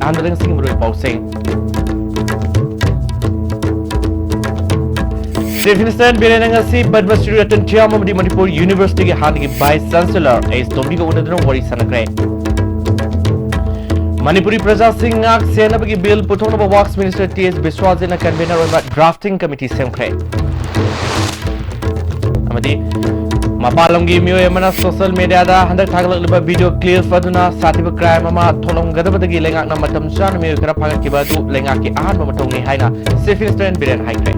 आंदोलन सिंह मुरुई पाउसिंग चीफ मिनिस्टर बिरेनंगसी पद्मश्री रतन टियाम अमदी मणिपुर यूनिवर्सिटी के हानगी वाइस चांसलर एस तोम्बी को उनदुना वरी सनग्रे मणिपुरी प्रजा सिंह सेनबगी बिल पुथोनब वर्क्स मिनिस्टर टीएस बिस्वाजना कन्वेनर ओइबा ड्राफ्टिंग कमिटी सेमख्रे अमदी मपालंगी मियोय मना सोशल मीडिया दा हंदक थागलकलिबा वीडियो क्लियर फदुना साथिब क्राइम अमा थोलंगदबदगी लेंगाकना मतम चान मियोय खरा फागकिबा दु लेंगाकी आहान ममतौनी हाइना चीफ मिनिस्टर बिरेन हाइख्रे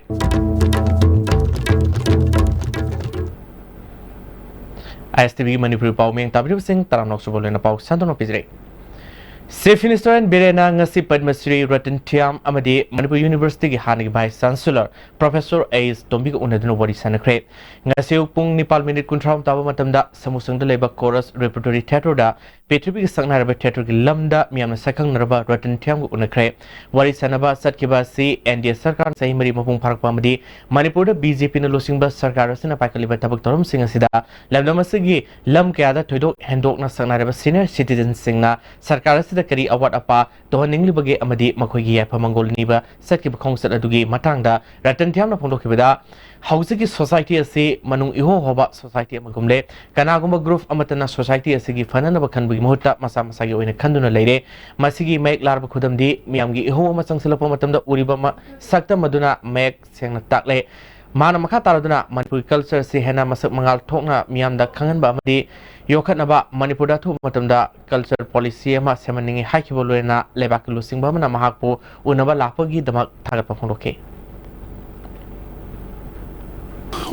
ISTV Manipuri Pau Ming Tabriu Singh Taranok Subolena Pau Santono Pizre Chief Minister and Birena Ngasi Padmasri Ratan Tiam Amadi Manipur University ki Hanig Vice Chancellor Professor A.S. Tombiga Unadino Wadi Sanakre Ngasi Pung Nipal Minute Kuntram Taba Matamda Samusang de Leba Chorus Repertory Theatre da Petribi Sangnaraba Theatre ki Lamda Miam Sakang Naraba Ratan Tiam Unakre Wadi Sanaba Satkiba Si NDA Sarkar Sahimari Mapung Park Pamadi Manipur da BJP na Losing Bus Sarkar Sina Pakaliba Tabak Torum Singasida Lamdamasigi Lam Kayada Toido Hendok na Sangnaraba Senior Citizen Singna Sarkar करी award अपा तोहनिंगली बगे अमदी मखोगी याफा Mongol नीबा सटकी बखोंगसत अदुगी मतांगदा रतन थियामना फोंदोखिबदा हाउसिकी society असी मनुंग इहो होबा society अमगुमले कनागुम group अमतना society असीगी फननब खनबगी मुहूर्त मसा मसागी ओइना खंदुना लेरे मसिगी Mac लारब खुदमदी मियामगी इहो अमा संगसलप मतमदा उरिबा सक्ता मदुना मैक सेंगना ताकले माना मखा तारदुना मणिपुरी कल्चर से हेना मसक मंगाल थोकना मियामदा खंगनबा अमदी योखनबा मणिपुरदा थु मतमदा कल्चर पॉलिसी अमा सेमनिंग हाइखिबो लोयना लेबाक लुसिंगबा मना महाकपो उनबा लापगी दमक थागत पफोंदोके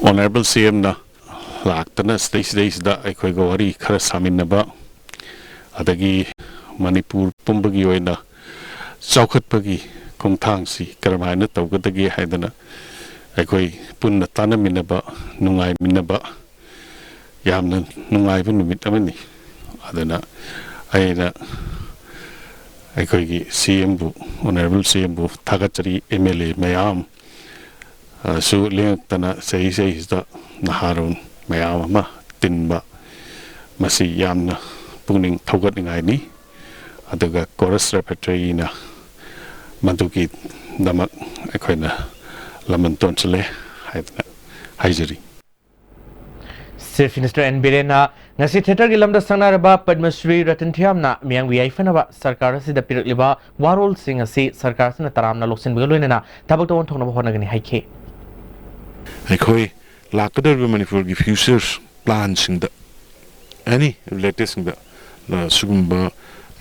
Honorable CM na laktana stage da aikoi go wari khara saminaba adagi Manipur pumbagi oina chaukhatpagi khongthang si karamaina tawgadagi haidana aikoi punna tana minaba nungai minaba yamna nungai bu numit amani adana aina aikoi gi CM bu Honorable CM bu thagachari MLA mayam su lengtana sei da naharun mayam ma tinba masi yamna pungning thogat ngai ni aduga chorus repertory na manduki damak akoina lamanton chale haijari Chief Minister N Birena ngasi theater gi lamda sangnaraba Padmasri Ratan Thiamna miang wi aifanaba sarkar asida pirakliba warol sing asi sarkar sina taramna loksin bigaloinena tabak tawon thongna honagani haike aikoi lakadar Manipur gi future plans sing da any latest sing da sugumba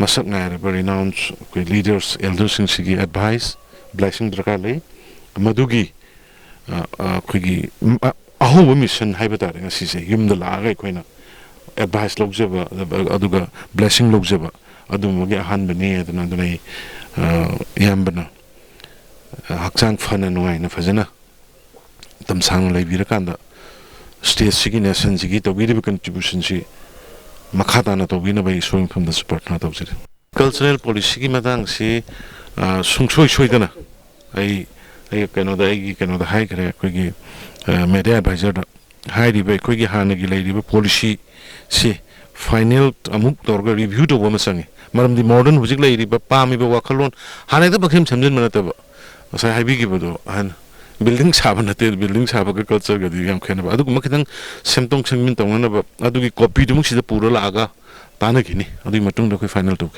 masak ngai ba renounce leaders elders sing sigi advice blessing drakale madugi khigi aho mission haibata ngasi se yumda la ga koina advice logjaba aduga blessing logjaba adumagi ahan bani aduna dunai yambana hakchang fana nuai na fajana tamsang laibira kanda state sigi nation sigi to give contribution si makhata na to wina bai showing from the support na to cultural policy ki madang si sungsoi soi dana ai kano da hai kare ko gi media advisor da hai ri bai ko gi hana gi lai ri policy si final amuk torga review to boma sangi maram di modern hujik lai ri ba pa mi ba wakhalon hana da bakhim samjin manata ba sai hai bi gi ba do han building sabana te building sabaga culture ga di yam khena ba adu makitang semtong sengmin tongna ba adu gi copy du muksi da pura laga tana gini adu matung da ko final to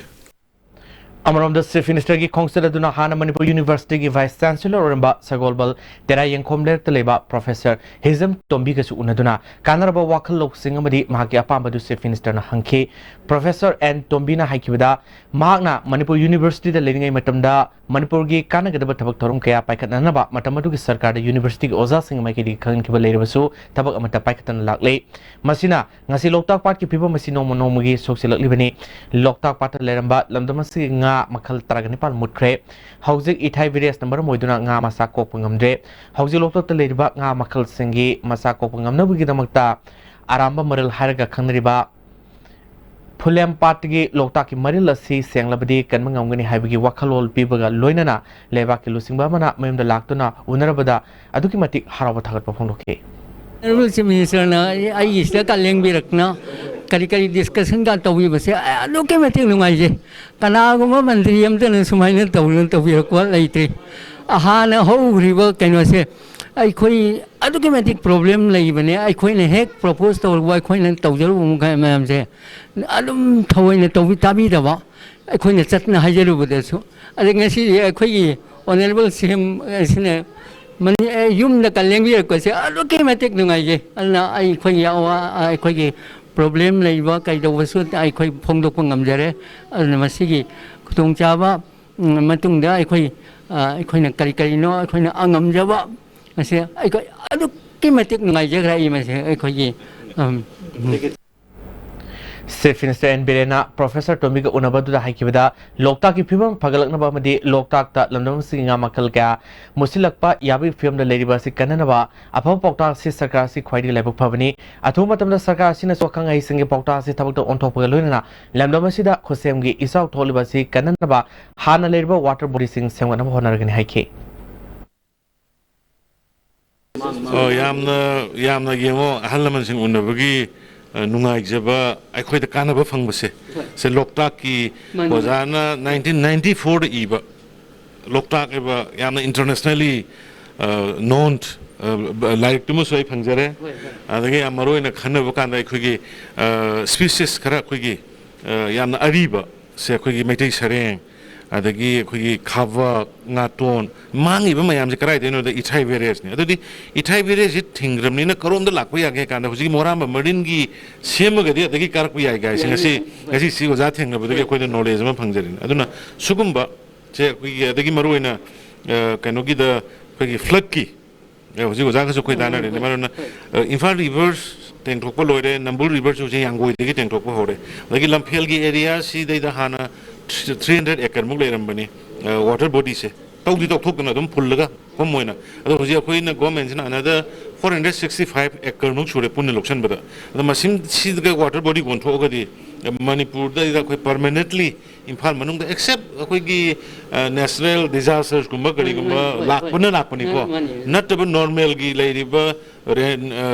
Amaram the Chief Minister ki Khongsa duna Hana Manipur University ki Vice Chancellor Oramba Sagolbal Tera Yengkhomler Teleba Professor Hizam Tombi ka su unaduna Kanaraba Wakhal Lok Singamadi Mahaki Apamba du Chief Minister na hangke Professor N Tombi na haikibada Mahakna Manipur University da leningai matamda Manipur gi kanagadaba thabak thorum kaya paikatnanaba matamadu ki sarkar da university ki oza singamai ki khang kiba leirabasu thabak amata paikatan lakle masina ngasi loktak pat ki piba masino monomugi soksilakli bani loktak pat leramba lamdamasi nga makhal taragani pal mutre hauzik ithai various number moiduna nga masa kok pangamdre hauzik loktak leriba nga makhal singi masa kok pangamnabugi damakta aramba maral haraga khanriba Fulham Party Lokta ki Maril si Senglabadi Kanmangangani Habigi Wakalol Pibaga Loinana Levaki Lusingbamana Mem the Laktuna Unarabada Adukimatic Haravatak Pondoke. Minister na ay isla kaleng birak na kari discussion ka tawi ba se alo ke mati nungai je kana go mandri am tan sumai na tawi ko laite aha na ho riba kaino se ai khoi automatic problem lei bane ai khoi ne hek propose to wai khoi ne tawjaru mu kai mam se alum thawai ne tawi tabi da ba ai khoi ne chat na hajaru bu de su ai ngasi ai khoi honorable sim sine man yum na kaleng bi ko se automatic nungai je alna ai khoi ya ai khoi problem lei ba kai do su ai khoi phong do ko ngam jare alna masigi khutong cha ba matung da ai khoi na kari no ai khoi na angam ja ba masih, aduh, kimatik ngajar lagi masih, kau Chief Minister N Birena Professor Tommy ka unabadu da haikibada lokta ki phibam phagalakna ba madi lokta ta lamdam singa makal ka musilakpa yabi film da leriba si kanana ba apha pokta si sarkar si khwaidi laibuk phabani athuma tamda sarkar sina sokhang ai singe pokta si thabak ta onthok pagaloina lamdam sida khosem gi isau tholiba si kanana ba hana leriba water body sing semgana honargani haike yamna yengo halaman sing unabagi nungai jaba akhoi da kana ba fangbase se loktak ki bozana 1994 iba loktak eba yamna internationally known like tumo soi phangjare adagi amaro ina khana ba kan akhoi gi species khara akhoi gi yamna ariba se akhoi gi maitai sareng adagi akhoi khava ngaton mangi ba mayam je karai deno da ithai various ni adudi ithai various it thingram ni na karom da lakpa ya ge kan da huji moram ba marin gi sem ga de adagi karak ya ga ngasi si go za thinga ba de akhoi da knowledge ma phangjarin aduna sugumba je akhoi adagi maru ina kano gi da akhoi gi flood ki huji go za ga so khoi da na re maruna infal rivers teng thok pa loire nambul river chu je yangoi de gi teng thok pa hore adagi lamphel gi area si de da hana 300 acre muk le rambani water body se tawdi tok thok na dum phul laga kom moina ado hoji akhoi na government na another 465 acre muk chure punne loksan bada ado masim si ga water body gon thok ga di manipur da ida khoi permanently imphal manung da except akhoi gi natural disasters gumba gari gumba lakpani ko not the normal gi leiriba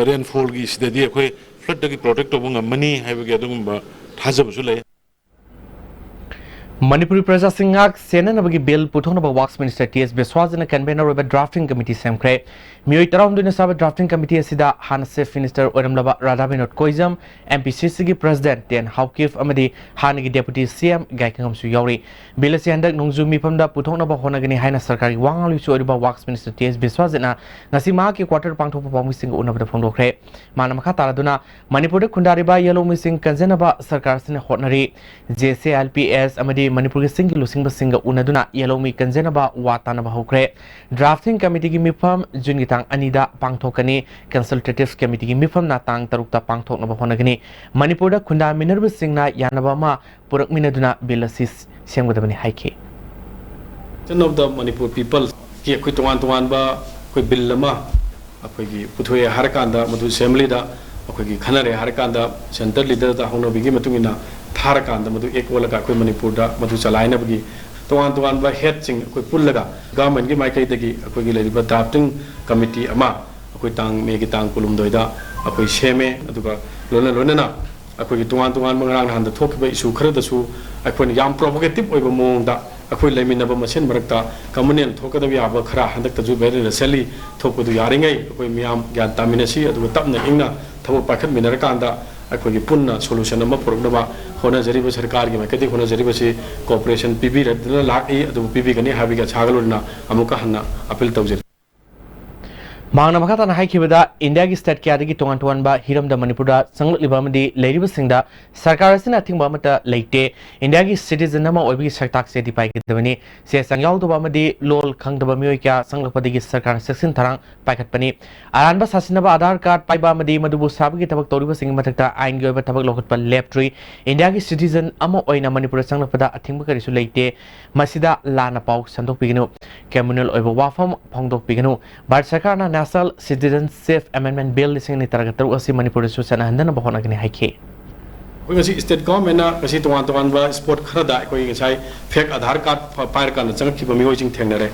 rainfall gi sidadi akhoi flood da gi protect obunga mani haiba gi adugumba thajab su le Manipuri Praja Singhak Sena Nabagi Bill Puthonaba Works Minister T.S. Biswazana convener of a drafting committee Samkre Mui Taram Dunasaba drafting committee Sida Han Chief Minister Oramlaba Radhabinot Koizam MPCC President Ten Haukif Amadi Hanigi Deputy CM Gaikangam Suyori Bill Siandak Nungzumi Pamda Puthonaba Honagani Haina Sarkari Wangali Suriba Works Minister T.S. Biswazana Nasima ki quarter pangtho performing unabda phongdokre Manamaka Taraduna Manipur Kundariba Yellow Missing Kanzenaba Sarkar Sin Hotnari JCLPS Amadi Manipur single losing singa unaduna yellow mi kanzenaba watana bahokre drafting committee gi mifam jungitang anida pangthokani consultative committee gi mifam na tang tarukta pangthokna bahonagani Manipur da khunda minerba singna yanaba ma purak minaduna bilasis semgadabani haike of the Manipur people ki khoi tuan ba khoi bill lama akhoi gi puthoe harakanda madu assembly da akhoi gi khanare harakanda center leader da hongno bigi matungina Tharakan, the Madu Equalaga, Manipurda, Madu Salaina Bagi, Tuan by headsing, Pulaga, government give my Kaitaki, a quick drafting committee, Ama, a quick tang, make it tang, Kulum Doida, a quick shame, Aduka, Luna, a quick Tuan Mangan and the talk about Sukra, the Su, a quick young provocative over Monda, a quick Leminaba Machine Marakta, Kamunian, Toka the Yaba Kra, and the Zuber, the Sally, talk with the Yaringa, a quick Miam, Gantaminashi, a Tapna Ina, Tabu Packet Minarakanda. अखोगी पुन्ना solution अमा पुरगनबा होना जरिबा सरकार की माइकति होना जरिबा से cooperation PB रदना लाखि अदु पीबी गनि हाबिगा छागलोना अमुका हन्ना appeal तौजर Mangna Makata na haikibada India ki state kyadagi tongan ba hiram da Manipurda sangluk libamadi leiriba singda sarkar asina thingba mata leite India ki citizen nama oibi saktak se dipai kidabani se sangyal do bamadi lol khangdaba mioi kya sangluk padigi sarkar section tharang paikat pani aranba sasinaba Aadhaar card paiba madi madubu sabagi tabak toriba sing matakta ain gi oiba tabak lokot pa leptree India ki citizen ama oina Manipur sangluk pada athingba karisu leite masida lana pau sandok piginu communal oiba wafam phongdok piginu Bharat sarkar na National Citizenship Amendment Bill lising ni taragatar asi Manipur susana handana bahona gani haike. Koi ngasi state government na ngasi tuan ba sport kharada koi ngasai fake Aadhaar card pair kan chang ki bami hoising thengnare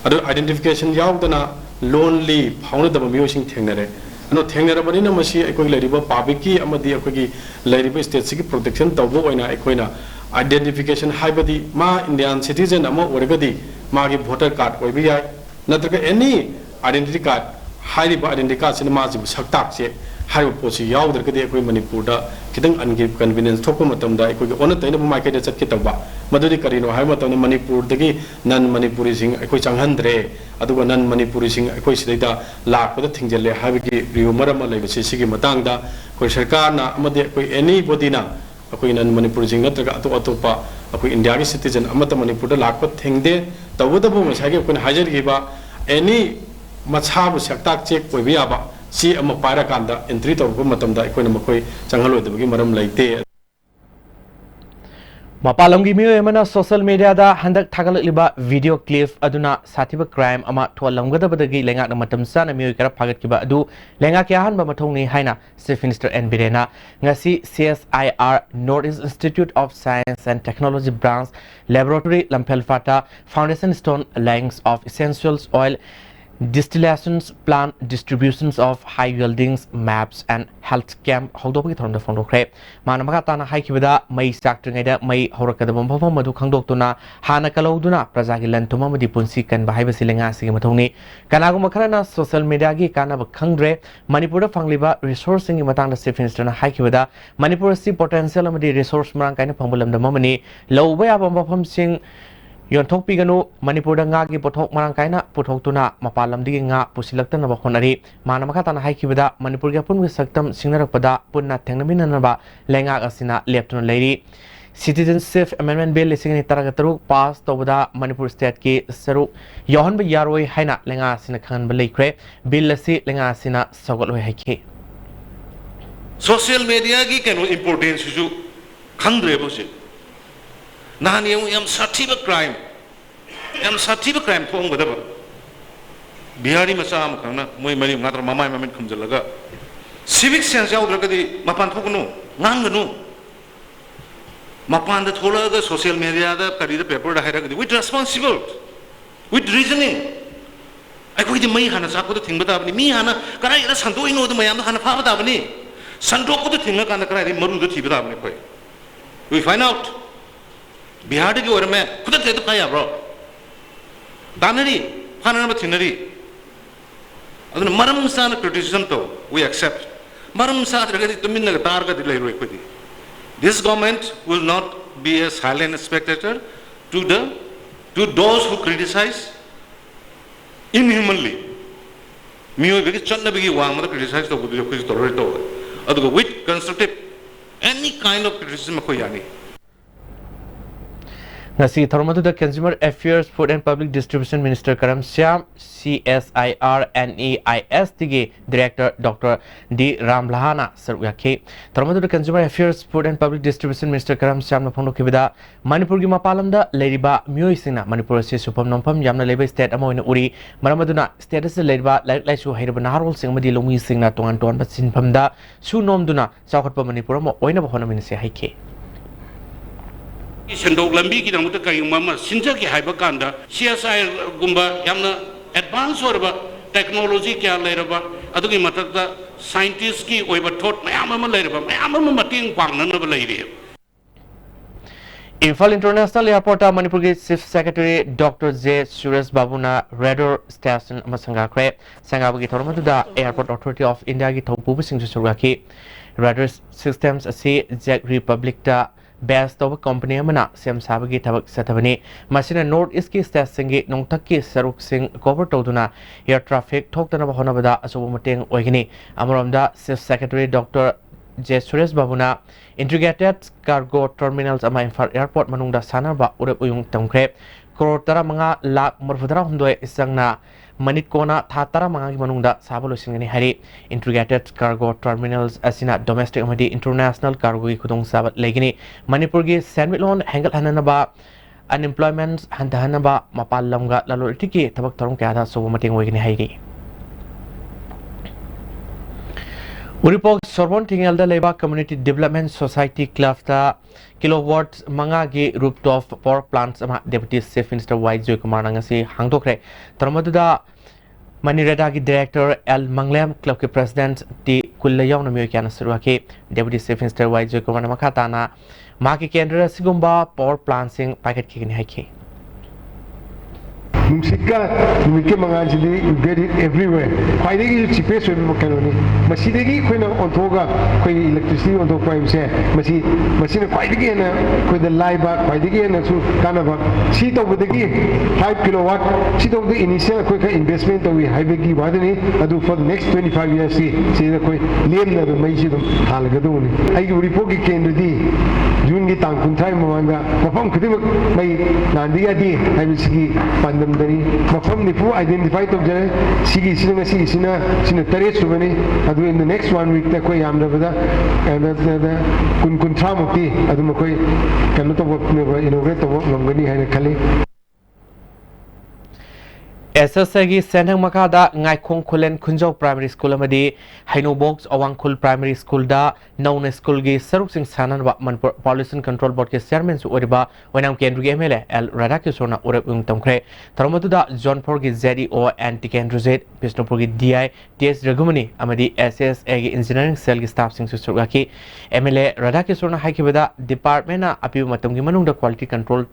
adu identification yaw dana lonely phawna da bami hoising thengnare ano thengnarabani na masi aikoi leriba public ki amadi akoi leriba state sigi protection tawbo oina aikoina identification haibadi ma Indian citizen amo orgadi magi voter card oibi yai natraga any identity card hairiba identity card sinema ji saktak che haiba posi yaudrgadi akoi Manipur da kitang ungive convenience thokpa matamda akoi ona taina bu market chat ki tawba maduri karino haiba matamna Manipur dagi nan Manipuri sing akoi changhandre aduga nan Manipuri sing akoi sidaida lakpada thingjalle haibagi riumar ma leiba sigi matangda koi sarkar na amade akoi anybody na akoi nan Manipuri sing natraga atopa akoi India ki citizen amata Manipur da lakpa thingde tawudabu masage akoi hajar giba any machabu saktak check koi biaba si ama para kanda entry tawba matamda akoi na makoi changhaloidabagi maram leite Mapalamgi miyo emana social media da handak thagaliba video clip aduna satiba crime ama tholamgada badagi lenga na matam sana miyo kara phagat kiba adu lenga kya han ba mathong ni haina Chief Minister N Birena ngasi CSIR Northeast Institute of Science and Technology Branch Laboratory Lampel Fata Foundation Stone Lines of Essentials Oil Distillations Plant Distributions of High Yieldings Maps and Health Camp Hogdoki Thorn the Fondo Crep Manamakatana Haikibada May Saktringada May Horakadam Madu Kangdokuna Hana Kaloduna Prazagilan Tomama di Punsi can Bahiba Silinga Sigamatoni Kanagumakarana social media gi Kana Kangre Manipura Fangliba resourcing Matanga Chief Minister Haikibada Manipur si potential amadi resource Marankaina Pambulam the Momani Low way up on Sing Yon Tok Pigano, Manipur Ngagi Potok Marankaina, Potok Tuna, Mapalam Dinga, Pusilaktan of Honari, Manamakatan Haikibada, Manipur Yapun with Saktam, Singarapada, Puna Tengaminanaba, Lenga Asina, Lieutenant Lady. Citizenship Amendment Bill listening Taragataru passed over the Manipur State Ki Saru, Yohan Yaroi Haina, Lenga Sina Khan Balekre, Bill Lassi, Lenga Sina, Sogalo Haki. Social media ki can importance issue, Kandre Nani yam sativa crime phone whatever. Bihari Masam Kana, Mui Matra Mama Mamin Kumzalaga. Civic sense out Rakadi, Mapan Pokunu, Nanganu. Mapan the Tola, the social media, the Karida paper, the Hierarchy, with responsible, with reasoning. I quit the Mayhana Sako the thing without me, Hana, Karaya Santo, you know the Mayam Hana Pavadavani. Sandoko the thing, and the Karadi Muru the Tibadavani. We find out. Bihar ki or mein khud te to kaya bro danari phana bathinari aduna maram san criticism to we accept maram sa ragadi tumin na tar ka dilai roi khudi this government will not be a silent spectator to those who criticize inhumanly miyo be channa be wang ma criticize to gudu ko tolerate to adu with constructive any kind of criticism ko yani Nasi Tharmadu the Consumer Affairs Food and Public Distribution Minister Karam Syam CSIR NEIS Tige Director Dr. D. Ramlahana Sarwyake Tharmadu the Consumer Affairs Food and Public Distribution Minister Karam Syam Napondo Kibida Manipur gi mapalam da Leriba Myoisina Manipur se supam nompam yamna leba state amoina uri maramaduna status leriba laisu hairaba naharol singmadi lomi singna tongan ton basin pamda su nomduna chawkhatpa Manipur mo oina bahona minse haike Sendok lambi ki namuta kayu mama sinja ki haiba kanda CSI gumba yamna advance orba technology kya leraba adu ki matakta scientist ki oiba thought mayama leraba mayama mating pangna na leire Imphal International Airport Manipur ki Chief Secretary Dr. J. Suresh Babuna Radar Station Masanga Kre Sangaba ki Thormadu da Airport Authority of India ki Thopu Singh Suraki Radar Systems asi Czech Republic da Best of company amana Sam Sabagi Tabak Satabani Masina North East ki station ki Nongtaki Saruk Singh cover toduna air traffic Toktana Honabada Asobumateng Oigini Amaramda Chief Secretary Dr. J. Suresh Babuna Integrated Cargo Terminals ama Imphal Airport Manungda Sanarba Urep Uyung Tongkre Korotara mga lak Murfudra Hundoy Isangna Manit Kona Tatara mga Manungda Sabalo Singani Hari Integrated Cargo Terminals Asina Domestic Amadi International Cargo Kudong Sabat Legini Manipur gi Sanmitlon Hangal Hananaba Unemployment Handahanaba Mapalamga Lalo Tiki Tabak Torong Kada Sobumating Wigini Hari Uripok Sorbon Tingalda Leba Community Development Society Cluster Kilowatts Mangagi Rooftop Power Plants ama Deputy Chief Minister Y. Joy Kumar Nangasi Hangtokre Tarmaduda Manirada ki director L Manglem club ke president T Kullayaw na miyo kya nasirwa ke deputy chief minister Y Joy Kumar na makatana ma ki kendra sigumba power plant sing packet ki hai ke Musika, mungkin mengaji you get it everywhere. Kau ini cheapest way makan ni. Masih lagi kau nak ontoga, kau electricity ontok kau bisa. Masih nak kau lagi na kau dah live bak, kau lagi na su kana bak. Si tu lagi 5 kilowatt. Si tu initial kau ka investment tu high bagi wada ni. Adu for the next 25 years si kau liam na mai si tu hal gadu ni. Ayu report ki kendra di. Jun ki tangkun thai mawanga. Mafam kudu mai nandi adi. Hai mesti pandam dari mafam nipu identify to jare sigi sina tare subani adu in the next 1 week ta koi amra bada kun thamukti adu ma koi kanu to inaugurate to ngani hai khali SSG Senhang Makada Ngai Khong Khulen Khunjau Primary School amadi Haino Box Awangkhul Primary School da Nauna School gi Saruk Singh Sanan wa Manipur Pollution Control Board ke chairman su oriba Wenam Kendru ge MLA L Radhakishore na orap ung tamkhre Tharmatu da Jaunpur gi ZDO Anti Kendru Z Bishnupur gi DI TS Ragumani amadi SSA gi Engineering Cell gi staff sing su surga ki MLA Radhakishore na haikibada department na apiu matam gi manung da quality control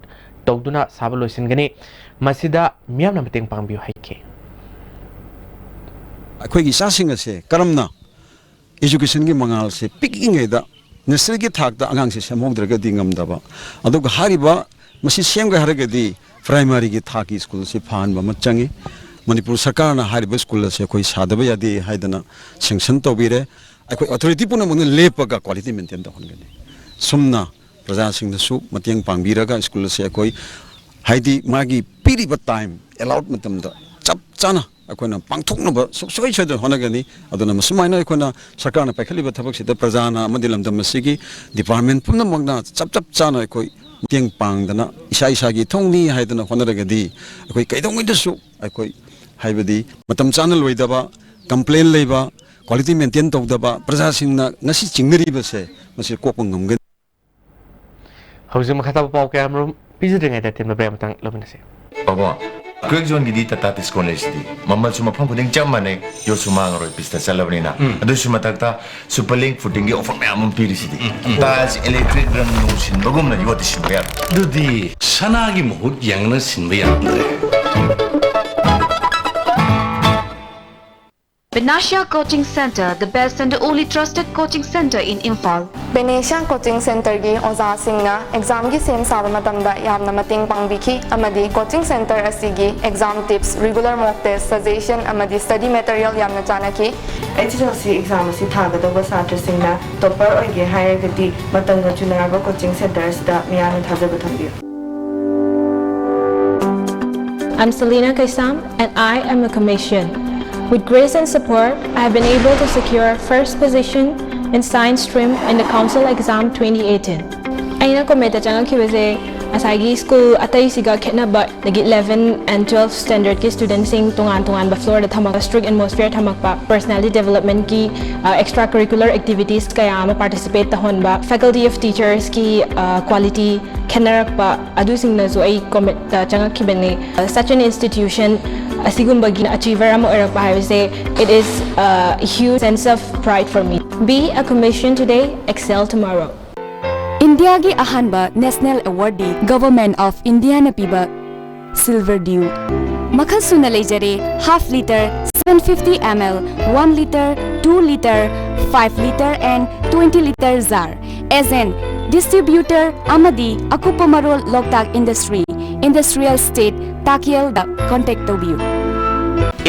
Togduna Sabalosin Gani Masida Miam Namating Pangbiu Haike. Akwai gisa singa se karamna education gi mangal se picking eda nursery gi thak da angang se samogdra ga dingam da ba adug hariba masi sem ga haraga di primary gi thak school se phan ba machangi Manipur sarkar na hariba school se koi sadaba yadi haidana sanction to bire akwai authority puna mong lepa ga quality maintain da hon gani sumna Praja Singh su matiang pangbiraga school se koi haidi magi piriba time allowed matam da chap chana akona pangthokna ba soi da honagani aduna masumaina akona sarkar na pakhali ba thabak sida prajana madilam dam sigi department pumna magna chap chana koi matiang pangdana isa gi thongni haidana honaragadi koi kaidong da su koi haibadi matam chana loidaba complain leiba quality maintain tawdaba Praja Singh na ngasi chingnari ba se masi kokpangam Hausa makata pau ke amrum pizza dengan ada tim beberapa tang lebih nasi. Bapa, quick zone gidi tatatis college di. Mama cuma pang kuding jam mana yo cuma ngoroi pista salabni na. Adu cuma takta superlink footing ge offer me amun piri sidi. Tas electric rang nusin bagum na yo tisin bayar. Dudi sanagi muhut yang na sinbayar. Benasha Coaching Center, the best and the only trusted coaching center in Imphal. Benasha Coaching Center gi oza singna exam gi sem saba matamda yamna mating pangbiki amadi coaching center asigi exam tips, regular mock test, suggestion amadi study material yamna chanaki HSLC exam asi thagadawa satra singna topper oige hayagadi matanga chunaraba coaching centers da miyana thajaba thambiyo. I'm Selena Kaisam and I am a commission. With grace and support, I have been able to secure first position in science stream in the council exam 2018. Aina ko meta changa kiweze asagi school atay siga ketna ba nagi 11 and 12 standard ki students sing tungan ba floor da thamak strict atmosphere thamak ba personality development ki extracurricular activities kaya ma participate tahon ba faculty of teachers ki quality kenarak ba adu sing na zo ay comment changa kibene such an institution asigumbagi achiever amo erak ba say it is a huge sense of pride for me. Be a commission today, excel tomorrow. India gi ahanba national award di government of India na piba silver dew makal suna lejare half liter 750 ml 1 liter 2 liter 5 liter and 20 liter jar as an distributor amadi akupamarol loktak industry industrial state takiel da contact to view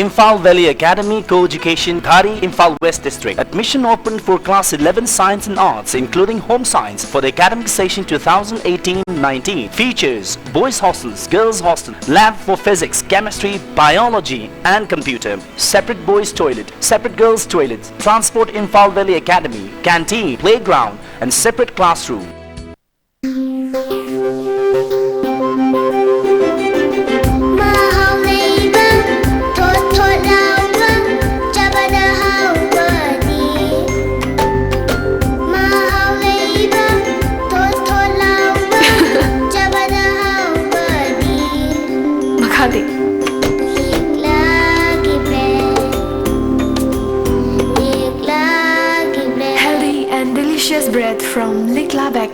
Imphal Valley Academy Co-Education Thari, Imphal West District. Admission open for class 11 Science and Arts including Home Science for the academic session 2018-19. Features boys hostels, girls hostel, lab for physics, chemistry, biology and computer. Separate boys toilet, separate girls toilets. Transport Imphal Valley Academy, canteen, playground and separate classroom.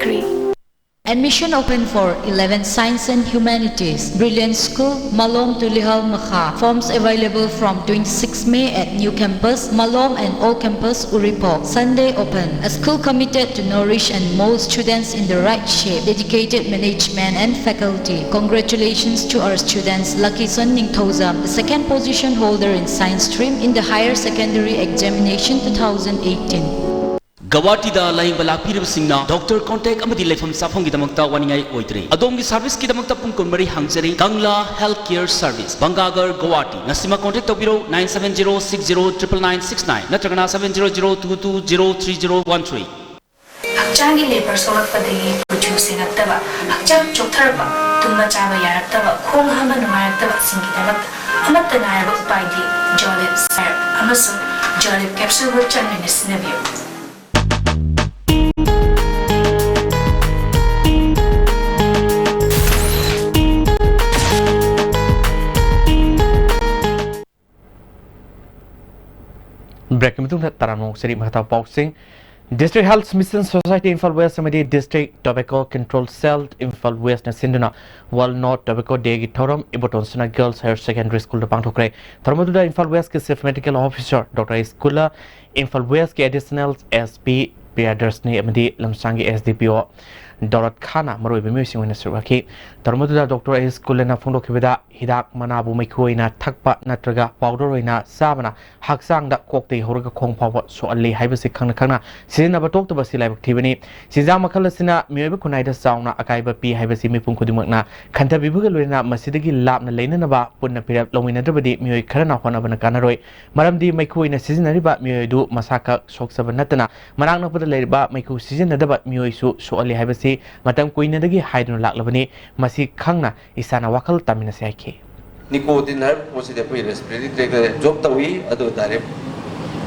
Bakery. Admission open for 11 Science and Humanities, Brilliant School, Malom to Lihal Makha. Forms available from 26 May at New Campus, Malom and Old Campus, Uripo. Sunday open. A school committed to nourish and mold students in the right shape. Dedicated management and faculty. Congratulations to our students Lucky Son Ningthozam, the second position holder in Science stream in the Higher Secondary Examination 2018. Guwahati da laing balak pirib singna doctor contact amadi leifam safong ki damakta waningai oidre adom ki service ki damakta pung konmari hangjari Kangla Healthcare Service Bangagar Guwahati ngasima contact tobiro 9706099969 natragana 7002203013 Hakchangi labor solak padagi producing aktaba hakchang choktarba tumma chaba yaraktaba khong hama numayaktaba singi damakta amatta nayaba upaidi Jolip Syrup amasu Jolip capsule wo channe sinabiyo Break meeting taranong seri mahataw pausing District Health Mission Society Infal West amadi District Tobacco Control Cell Infal West na sinduna Walnut Tobacco Day gi thoram iboton suna Girls Higher Secondary School da pangthokre tharmaduda Infal West ke Chief Medical Officer Dr. Iskula Infal West ke Additional SP Priyadarshini amadi Lamsangi SDPO Dorot Khana maroi bemi sing wina surwaki tharmaduda Dr. Iskula na phongdokhibada hidak manabu maikhoina thakpa natraga powder oina sabana haksang da kokte horaga khongphawa so alli haibasi khangna khangna sizina batok to basi laibak thibani siza makhalasina miyoiba kunaida sauna akaiba pi haibasi mipung kudimakna khanta bibuga loina masidagi labna leinana ba punna pirap lomina drabadi miyoi kharana hona bana kanaroi maramdi maikhoina sizinari ba miyoidu masaka soksaba natana manang napada leiba maikhu sizina daba miyoi su so alli haibasi matam kuina dagi haidun laklabani masi khangna isana wakal tamina saiki nicotine har posi de pui respiratory tract job tawi adu dare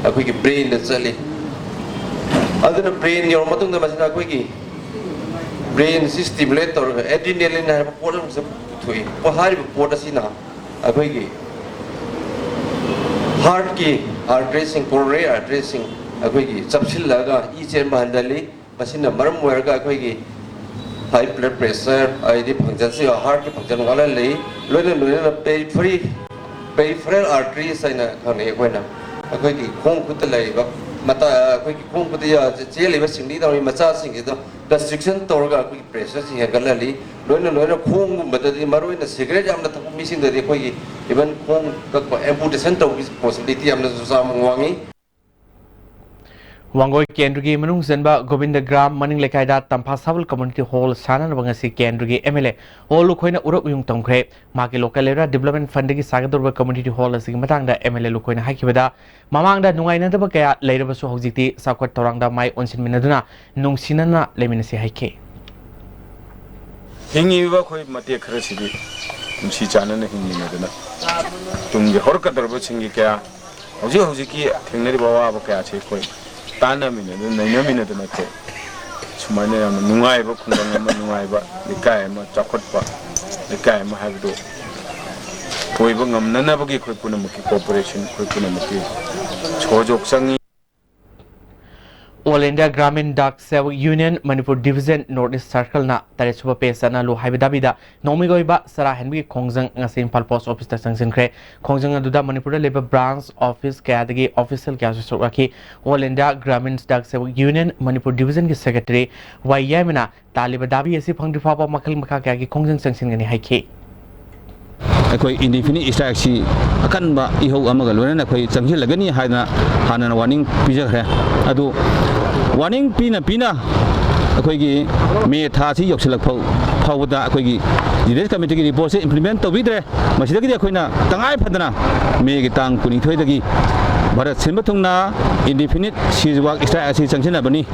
akoi ki brain da chali aduna brain yor matung da masina akoi ki brain stimulator adrenaline har podam se thui po hari pod asina akoi ki heart ki heart racing coronary heart racing akoi ki chapsil laga e chen bandali masina maram werga akoi ki high blood pressure ID function se heart ki function wala lei loina peripheral arteries aina khane koina akoi ki khong khut lai ba mata akoi ki khong khut ya che lei ba singdi da macha sing do restriction torga akoi pressure si hegala li loina khong ba da maroina cigarette amna thak mi sing da akoi ki even khong ka amputation to possibility amna sam wangi Wangoi Kendrugi Manung Zenba Govinda Gram Maning Lekaida Tampasabal Community Hall Sana Bangasi Kendrugi MLA Olu Koina Uruk Yung Tongkre Maki Local Area Development Funding Sagadurba Community Hall Simatanga MLA Lukoina Hakibada Mamanga Nungaina Bakaya later Basu Hoziti Sakwat Toranga Mai Onsin Minaduna Nung Sinana Leminasi Hake Hingi Wakoi Matia Krasibi Msi Chana Hingi Madana Tungi Horka Darbuchingi Kaya Hoziki Tingneri Bawa Bakaya Chekoi Tana mina, naina mina tu nate. Sumane yang nungai ba, kundang nungai ba, dikai ma cakot ba, dikai ma habdo. Koi ba ngam nana bagi koi puna maki cooperation, koi puna maki chojok sangi. All India Gramin Dak Sevak Union Manipur Division Northeast Circle na Taresuba Pesana Lu Haibidabida Nomigoiba Sarah Henry Kongjang Ngasim Pal Post Office Tasangsin Kre Kongjang Aduda Manipur Labor Branch Office Kadagi Official Kasusaki All India Gramin Dak Sevak Union Manipur Division ki Secretary Wayamina Talibadabi Asi Pangdi Papa Makal Makaki Kongjang Sangsin Gani Haiki अखोई indefinite strike सी अकन बा इहो अमग loan अखोई चंगि लगनी हाना हाना warning पिजखरे अदु warning पिना अखोई की मे था सी योक्सलक फावदा अखोई की जिलेस कमिटी की रिपोर्ट से इंप्लीमेंट तौबिद्रे मसिदगी अखोइना तंगाय फदना मे की तांग कुनिथोइदगी भारत सिनबथुंगना इंडिफिनिट सीजवाक स्ट्राइक असि चंगसिनाबनी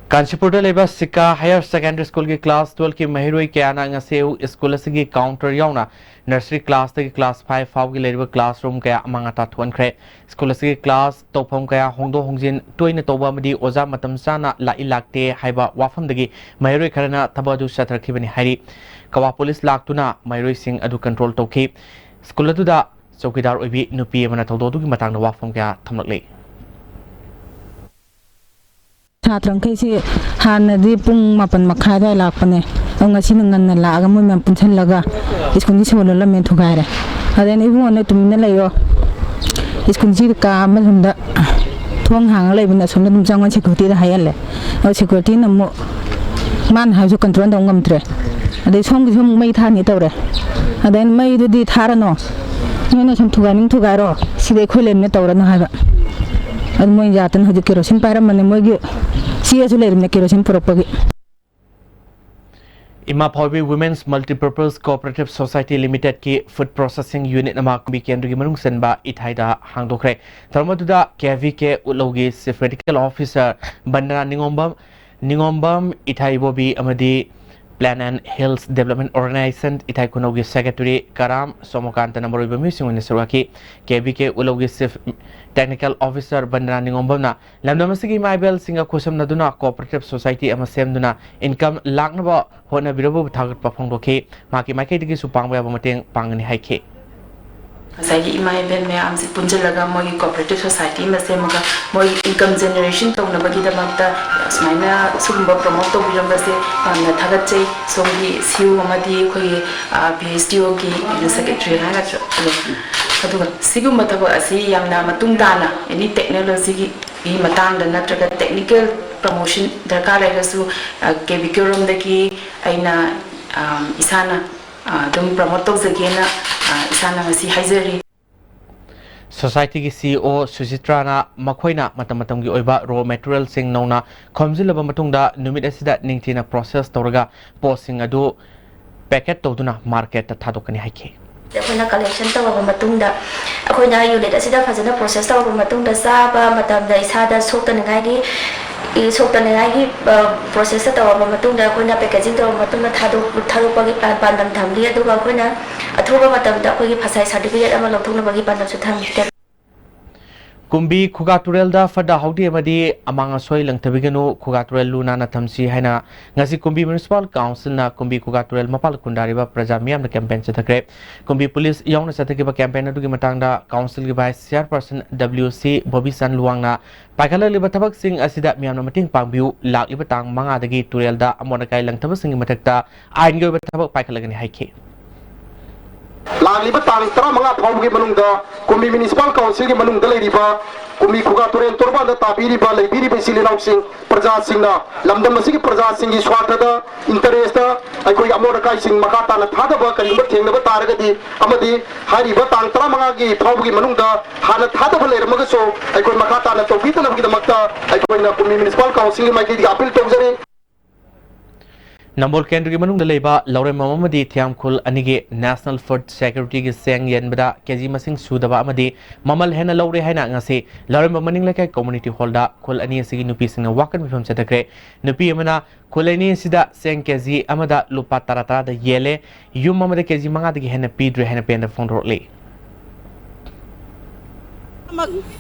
Kanchipur Leba Sika Higher Secondary School ki Class 12 ki Mahiroi Kiana Ngaseu School Sigi Counter Yauna Nursery Class ki Class 5 Fau ki Leba Classroom Kaya Amangata Tuan Kre School Sigi Class Topom Kaya Hongdo Hongjin Toina Toba Madi Oza Matam Sana La Ilakte Haiba Wafam Dagi Mahiroi Karana Tabadu Shatar Kibani Hari Kawa Police Laktuna Mahiroi Singh Adu Control Toki School Aduda Sokidar Ubi Nupi Mana Tododu ki Matang Wafam Kaya Tamlakli ꯁꯥꯇ꯭ꯔꯈꯩꯁꯤ ꯍꯥꯟꯅꯗꯤ ꯄꯨꯡ 8:30 ꯑꯗꯨꯋꯥꯏ ꯂꯥꯛꯄꯅꯦ ꯑꯗꯣ ꯉꯁꯤꯅ ꯉꯟꯅ ꯂꯥꯛꯑꯒ ꯃꯣꯏ ꯃꯌꯥꯝ ꯄꯨꯟꯁꯤꯜꯂꯒ ꯁ꯭ꯀꯨꯜꯁꯤ ꯁꯣꯜꯂꯝꯃꯦ ꯊꯨꯒꯥꯏꯔꯦ ꯑꯗꯩ ꯏꯕꯨꯡꯉꯣ ꯅꯣꯏ ꯇꯨꯃꯤꯟꯅ ꯂꯩꯌꯣ ꯁ꯭ꯀꯨꯜꯁꯤ ꯀꯥ ꯑꯃꯁꯣꯝꯗ ꯊꯣꯡ ꯍꯥꯡꯉ ꯂꯩꯕꯅ ꯑꯁꯣꯝꯗ ꯑꯗꯨꯝ ꯆꯪꯉ ꯁꯦꯀ꯭ꯌꯨꯔꯤꯇꯤꯗ ꯍꯥꯏꯍꯜꯂꯦ ꯑꯗꯣ ꯁꯦꯀ꯭ꯌꯨꯔꯤꯇꯤꯅ ꯑꯃꯨꯛ ꯃꯥꯅ ꯍꯥꯏꯕꯁꯨ ꯀꯟꯇ꯭ꯔꯣꯜ ꯇꯧ ꯉꯝꯗ꯭ꯔꯦ ꯑꯗꯩ ꯁꯣꯝꯒꯤꯁꯨ ꯑꯃꯨꯛ ꯃꯩ ꯊꯥꯅꯤ ꯇꯧꯔꯦ ꯑꯗꯩ ꯃꯩꯗꯨꯗꯤ ꯊꯥꯔꯅꯣ ꯅꯣꯏꯅ ꯁꯨꯝ ꯊꯨꯒꯥꯏꯔꯣ ꯁꯤꯗꯤ ꯑꯩꯈꯣꯏ ꯂꯩꯕꯅ ꯇꯧꯔꯅꯣ ꯍꯥꯏꯕ ꯑꯗꯨ ꯃꯣꯏ ꯌꯥꯗꯅ ꯍꯧꯖꯤꯛ ꯀꯦꯔꯣꯁꯤꯟ ꯄꯥꯏꯔꯝꯕꯅꯦ ꯃꯣꯏꯒꯤ ꯆꯦꯁꯨ ꯂꯩꯔꯝꯅꯦ kerosene ꯄꯨꯔꯛꯄꯒꯤ Ima Phawi Women's Multipurpose Cooperative Society Limited ki food processing unit nama kumbi kendri gi manung senba ithaida hangdokre tharmaduda KVK Ulogi Chief Medical Officer Bandana Ningombam Ithai Bobi amadi Plan and Hills Development Organization Ithai Kunogi Secretary Karam Somokanta Namoroi Bamising in Suraki KVK Ulogi Chief Technical Officer Bandana Ningombamna Lamdamasigi Maibel Singa Kusam Naduna Cooperative Society ama semduna income laknaba hona birabu thagat pafong doke maki makai digi supang ba mateng pangani haike Masai imai ben me amsi punjalaga moi cooperative society ma se maga moi income generation to na bagi da magta smaina sumba promote to biramba se na thagat chei songi siu amadi khoi PhDO ki secretary ha ga aduga sigum mataba asi yamna matung dana any technology ki matang da natraga technical promotion darkar laigasu KVK room daki aina isana dum promote to zagena isana ngasi haizari Society ki CEO Suchitrana Makhoina matamatam gi oiba raw material sing nona khomjilaba matungda numit asida ningthina process tawraga posting adu packet tawduna market ta thadokani haike ꯑꯩꯈꯣꯏꯅ collection ꯇꯧꯔꯕ ꯃꯇꯨꯡꯗ ꯑꯩꯈꯣꯏꯅ unit ꯑꯁꯤꯗ ꯐꯖꯅ process ꯇꯧꯔꯕ ꯃꯇꯨꯡꯗ ꯆꯥꯕ ꯃꯇꯝꯗ ꯏꯁꯥꯗ ꯁꯣꯛꯇꯅꯤꯡꯉꯥꯏꯒꯤ ꯄ꯭ꯔꯣꯁꯦꯁꯇ ꯇꯧꯔꯕ ꯃꯇꯨꯡꯗ ꯑꯩꯈꯣꯏꯅ ꯄꯦꯀꯦꯖꯤꯡ ꯇꯧꯔꯕ ꯃꯇꯨꯡꯗ ꯊꯥꯗꯣꯛꯄꯒꯤ ꯄꯥꯟꯗꯝ ꯊꯝꯂꯤ ꯑꯗꯨꯒ ꯑꯩꯈꯣꯏꯅ ꯑꯊꯨꯕ ꯃꯇꯝꯗ ꯑꯩꯈꯣꯏꯒꯤ ꯐꯁꯥꯏ ꯁꯥꯔꯇꯤꯐꯤꯀꯦꯠ ꯑꯃ ꯂꯧꯊꯣꯛꯅꯕꯒꯤ ꯄꯥꯟꯗꯝꯁꯨ ꯊꯝꯂꯤ Kumbi Khugaturel da fada haudi amadi amanga soi langthabiganu Khugaturel luna na thamsi haina ngasi Kumbi Municipal Council na Kumbi Khugaturel mapal kundariba praja miyam na campaign chathakre Kumbi Police yauna chathakiba campaign adu gi matangda council gi vice chairperson WC Bobby San Luang na paikhala liba thabak sing asida miyam na mating pangbiu lak liba tang manga dagi turel da amona kai langthaba sing gi mathakta ain gi thabak paikhala gani haike Lagliba tang tara mga phawgi manungda Kumbi Municipal Council gi manungda leiriba Kumbi Khugaturel torba da tabiriba leibiriba silinau sing praja singna lamdam masigi praja singi swatha da interest da aikoi amora kai sing makata na thada ba karimba thengnaba taragadi amadi hariba tang tara mga gi phawgi manungda hana thada ba leirmaga so aikoi makata na tobita na gi damakta aikoi na Kumbi Municipal Council gi mai gi appeal tawjari Nambol Kendri gi manung dalaiba Laure Mamamadi Thiamkhul anigi National Food Security gi seng yenbada keji masing sudaba amadi mamal hena laure haina ngase Laure Mamaning lekai community hall da khul ani sigi nupi singna wakan mifam chatakre nupi amana khulani sida seng keji amada lupa tarata da yele yum amada keji manga dagi hena pidre hena penda fondrole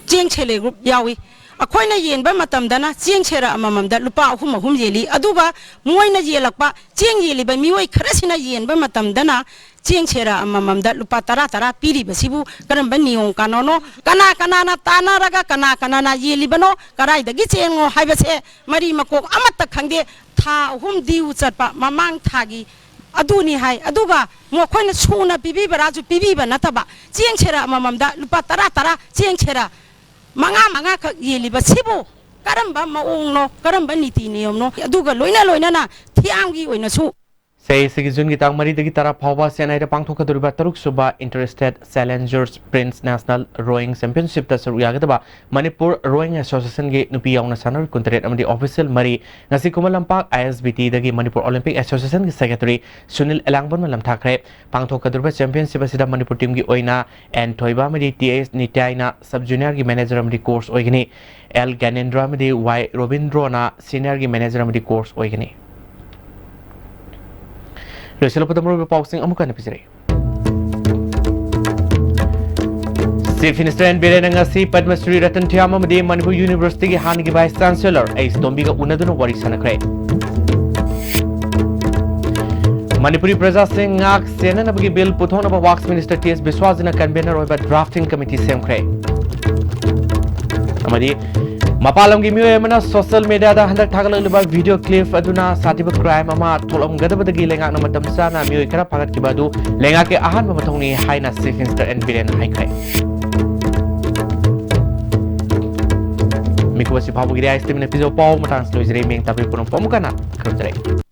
Jeng chele group yawi ꯑꯩꯈꯣꯏꯅ ꯌꯦꯟꯕ ꯃꯇꯝꯗꯅ ꯆꯦꯡ ꯁꯦꯔ ꯑꯃꯃꯝꯗ ꯂꯨꯄꯥ 3 ꯌꯦꯜꯂꯤ ꯑꯗꯨꯒ ꯃꯣꯏꯅ ꯌꯦꯜꯂꯛꯄ ꯆꯦꯡ ꯌꯦꯜꯂꯤꯕ ꯃꯤꯑꯣꯏ ꯈꯔꯁꯤꯅ ꯌꯦꯟꯕ ꯃꯇꯝꯗꯅ ꯆꯦꯡ ꯁꯦꯔ ꯑꯃꯃꯝꯗ ꯂꯨꯄꯥ 10 ꯄꯤꯔꯤꯕꯁꯤꯕꯨ ꯀꯔꯝꯕ ꯅꯤꯌꯣꯝ ꯀꯥꯅꯣꯅꯣ ꯀꯅꯥꯅ ꯇꯥꯟꯅꯔꯒ ꯀꯅꯥꯅ ꯌꯦꯜꯂꯤꯕꯅꯣ ꯀꯔꯥꯏꯗꯒꯤ ꯆꯦꯡꯅꯣ ꯍꯥꯏꯕꯁꯦ ꯃꯔꯤ ꯃꯀꯣꯛ ꯑꯃꯠꯇ ꯈꯪꯗꯦ ꯊꯥ 3 ꯗꯤꯎ ꯆꯠꯄ ꯃꯃꯥꯡ ꯊꯥꯒꯤ ꯑꯗꯨꯅꯤ ꯍꯥꯏ ꯑꯗꯨꯒ ꯃꯈꯣꯏꯅ ꯁꯨꯅ ꯄꯤꯕꯤꯕꯔꯥꯁꯨ ꯄꯤꯕꯤꯕ ꯅꯠꯇꯕ ꯆꯦꯡ ꯁꯦꯔ ꯑꯃꯃꯝꯗ ꯂꯨꯄꯥ 10 ꯆꯦꯡ ꯁꯦꯔ manga ka yeliba sibu karamba maungno karamba niti niyomno aduga loina thiamgi oina su Say Sigizun Gitang Mari the Gitara Pava Senate Pangtoka Durba Taruk Suba Interested Challengers Prince National Rowing Championship Tasur Yagadaba Manipur Rowing Association Gate Nupi Yauna Sanar Kuntret Amadi Official Mari Nasi Kumalampak ISBT the Manipur Olympic Association Secretary Sunil Elangban Malam Thakre Pangtoka Durba Championship Asida Manipur Team Gi Oina and Toiba Madi TS Nitaina Sub Junior Gi Manager Amadi Course Oigani L Ganendra Madi Y Robindrona Senior Gi Manager Amadi Course Oigani Reselo pada muru pausing amukan episode. Chief Minister and Birena ngasi Padma Shri Ratan Thiam amadi Manipur University ki hangi Vice Chancellor Ais Tombi ka unaduna wari sanakre. Manipuri Praja Singh ngak sena nabagi bill puthona ba Wax Minister TS Biswajana convener oiba drafting committee semkre. Amadi Mapalamgi miyoy mana social media da handak thagalagliba video clip aduna satiba crime ama tholomgadabadagi lenga na matam sana miyoy kara pagat kibadu lenga ke ahan mathongni haina chief minister and biren haikrai Mikuwasi phabugi ria estimate episode paw matang slow jere meng tapi punong pamukana khrojare